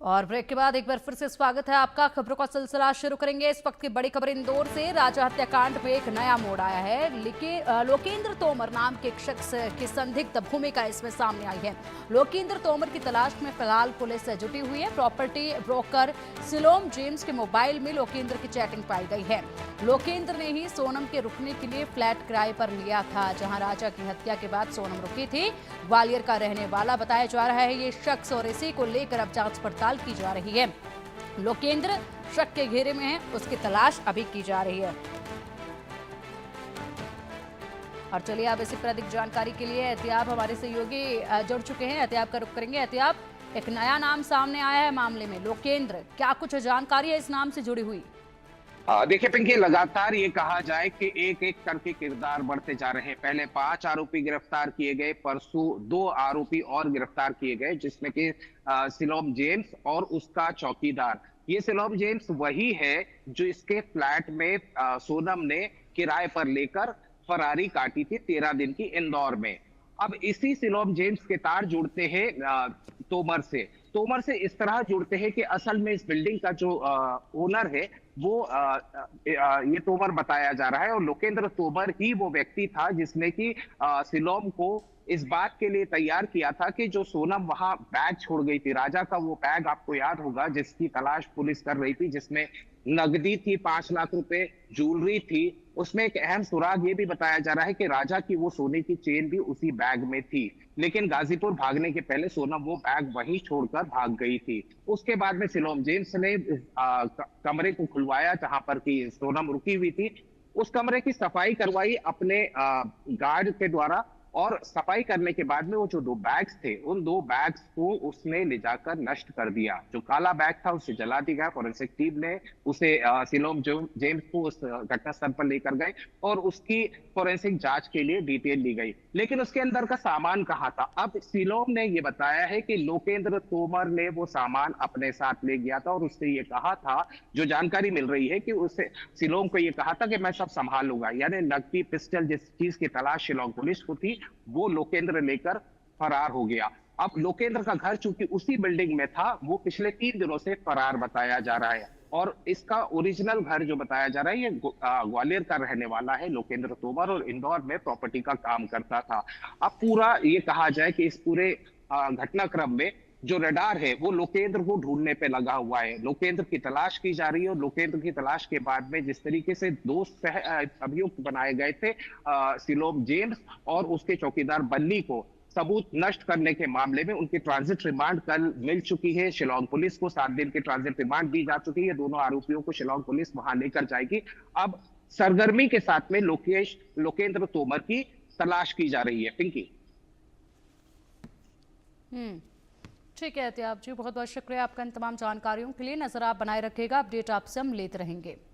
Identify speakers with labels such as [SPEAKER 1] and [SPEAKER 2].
[SPEAKER 1] और ब्रेक के बाद एक बार फिर से स्वागत है आपका। खबरों का सिलसिला शुरू करेंगे। इस वक्त की बड़ी खबर इंदौर से। राजा हत्याकांड में एक नया मोड़ आया है। लोकेंद्र तोमर नाम के एक शख्स की संदिग्ध भूमिका इसमें सामने आई है। लोकेंद्र तोमर की तलाश में फिलहाल पुलिस जुटी हुई है। प्रॉपर्टी ब्रोकर सिलोम जेम्स के मोबाइल में लोकेंद्र की चैटिंग पाई गई है। लोकेंद्र ने ही सोनम के रुकने के लिए फ्लैट किराए पर लिया था, जहां राजा की हत्या के बाद सोनम रुकी थी। ग्वालियर का रहने वाला बताया जा रहा है ये शख्स, और इसी को लेकर अब जांच पड़ताल की जा रही है। लोकेंद्र शक के घेरे में है, उसकी तलाश अभी की जा रही है। और चलिए अब इसी पर अधिक जानकारी के लिए एहतियाब हमारे सहयोगी जुड़ चुके हैं। एहतियाब का रुख करेंगे। एहतियाब, एक नया नाम सामने आया है मामले में, लोकेंद्र। क्या कुछ जानकारी है इस नाम से जुड़ी हुई?
[SPEAKER 2] देखिए पिंकी, लगातार ये कहा जाए कि एक एक करके किरदार बढ़ते जा रहे हैं। पहले 5 आरोपी गिरफ्तार किए गए, परसों 2 आरोपी और गिरफ्तार किए गए, जिसमें कि सिलोम जेम्स और उसका चौकीदार। ये सिलोम जेम्स वही है जो इसके फ्लैट में सोनम ने किराए पर लेकर फरारी काटी थी 13 दिन की इंदौर में। अब इसी सिलोम जेम्स के तार जुड़ते हैं तोमर से। तोमर से इस तरह जुड़ते हैं कि असल में इस बिल्डिंग का जो ओनर है वो ये तोमर बताया जा रहा है, और लोकेंद्र तोमर ही वो व्यक्ति था जिसने कि सिलोम को इस बात के लिए तैयार किया था कि जो सोनम वहां बैग छोड़ गई थी, राजा का वो बैग आपको याद होगा जिसकी तलाश पुलिस कर रही थी, जिसमें नकदी थी, 5 लाख रुपए, ज्वेलरी थी। उसमें एक अहम सुराग ये भी बताया जा रहा है कि राजा की वो सोने की चेन भी उसी बैग में थी। लेकिन गाजीपुर भागने के पहले सोनम वो बैग वहीं छोड़कर भाग गई थी। उसके बाद में सिलोम जेम्स ने कमरे को खुलवाया जहां पर की सोनम रुकी हुई थी। उस कमरे की सफाई करवाई अपने गार्ड के द्वारा, और सफाई करने के बाद में वो जो 2 बैग्स थे, उन 2 बैग्स को उसने ले जाकर नष्ट कर दिया। जो काला बैग था उसे जला दिया गया। फॉरेंसिक टीम ने उसे सिलोम जेम्स को उस घटना स्थल पर लेकर गए और उसकी फॉरेंसिक जांच के लिए डिटेल ली गई। लेकिन उसके अंदर का सामान कहाँ था? अब सिलोम ने ये बताया है कि लोकेंद्र तोमर ने वो सामान अपने साथ ले गया था, और उससे ये कहा था, जो जानकारी मिल रही है कि उसे सिलोम को ये कहा था कि मैं सब संभाल लूंगा। यानी नकदी, पिस्टल, जिस चीज की तलाश शिलोंग पुलिस को थी, वो लोकेंद्र लेकर फरार हो गया। अब लोकेंद्र का घर चूंकि उसी बिल्डिंग में था, वो पिछले 3 दिनों से फरार बताया जा रहा है। और इसका ओरिजिनल घर जो बताया जा रहा है, ये ग्वालियर का रहने वाला है लोकेंद्र तोमर, और इंदौर में प्रॉपर्टी का काम करता था। अब पूरा ये कहा जाए कि इस पूरे घटनाक्रम में जो रडार है वो लोकेंद्र को ढूंढने पे लगा हुआ है। लोकेंद्र की तलाश की जा रही है, और लोकेंद्र की तलाश के बाद में जिस तरीके से 2 अभियुक्त बनाए गए थे, सिलोम जेम्स और उसके चौकीदार बल्ली को सबूत नष्ट करने के मामले में, उनकी ट्रांजिट रिमांड कल मिल चुकी है। शिलोंग पुलिस को 7 दिन की ट्रांजिट रिमांड दी जा चुकी है। दोनों आरोपियों को शिलोंग पुलिस वहां लेकर जाएगी। अब सरगर्मी के साथ में लोकेंद्र तोमर की तलाश की जा रही है। पिंकी।
[SPEAKER 1] ठीक है एहतियाब जी, बहुत बहुत शुक्रिया आपका इन तमाम जानकारियों के लिए। नजर आप बनाए रखिएगा, अपडेट आपसे हम लेते रहेंगे।